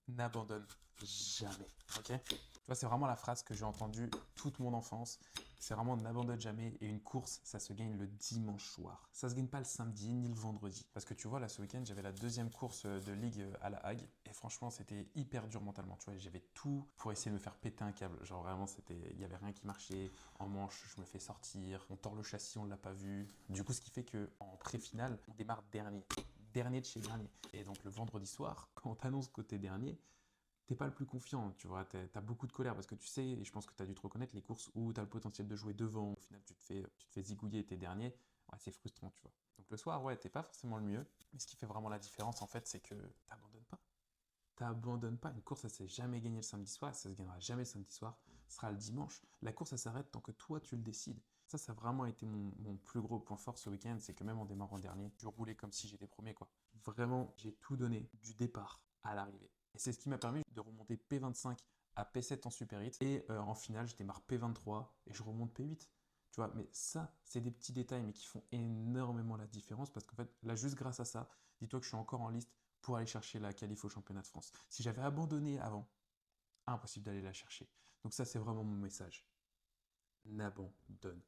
n'abandonne jamais, ok? Tu vois, c'est vraiment la phrase que j'ai entendue toute mon enfance. C'est vraiment n'abandonne jamais. Et une course, ça se gagne le dimanche soir. Ça se gagne pas le samedi ni le vendredi. Parce que tu vois, là, ce week-end, j'avais la deuxième course de ligue à La Hague. Et franchement, c'était hyper dur mentalement. Tu vois, j'avais tout pour essayer de me faire péter un câble. Genre vraiment, il y avait rien qui marchait. En manche, je me fais sortir. On tord le châssis, on l'a pas vu. Du coup, ce qui fait que en pré-finale, on démarre dernier. Dernier de chez dernier. Et donc le vendredi soir, quand on t'annonce que t'es dernier, t'es pas le plus confiant, tu vois, t'as beaucoup de colère parce que tu sais, et je pense que tu as dû te reconnaître, les courses où tu as le potentiel de jouer devant, au final tu te fais zigouiller t'es dernier, ouais, c'est frustrant, tu vois. Donc le soir, ouais, t'es pas forcément le mieux, mais ce qui fait vraiment la différence en fait, c'est que t'abandonnes pas. T'abandonnes pas. Une course, ça s'est jamais gagné le samedi soir, ça se gagnera jamais le samedi soir, ce sera le dimanche. La course, ça s'arrête tant que toi tu le décides. Ça a vraiment été mon plus gros point fort ce week-end, c'est que même en démarrant dernier, je roulais comme si j'étais premier, quoi. Vraiment, j'ai tout donné du départ à l'arrivée. Et c'est ce qui m'a permis de remonter P25 à P7 en Super Hit. Et en finale, je démarre P23 et je remonte P8. Tu vois, mais ça, c'est des petits détails, mais qui font énormément la différence parce qu'en fait, là, juste grâce à ça, dis-toi que je suis encore en liste pour aller chercher la qualif au championnat de France. Si j'avais abandonné avant, impossible d'aller la chercher. Donc ça, c'est vraiment mon message. N'abandonne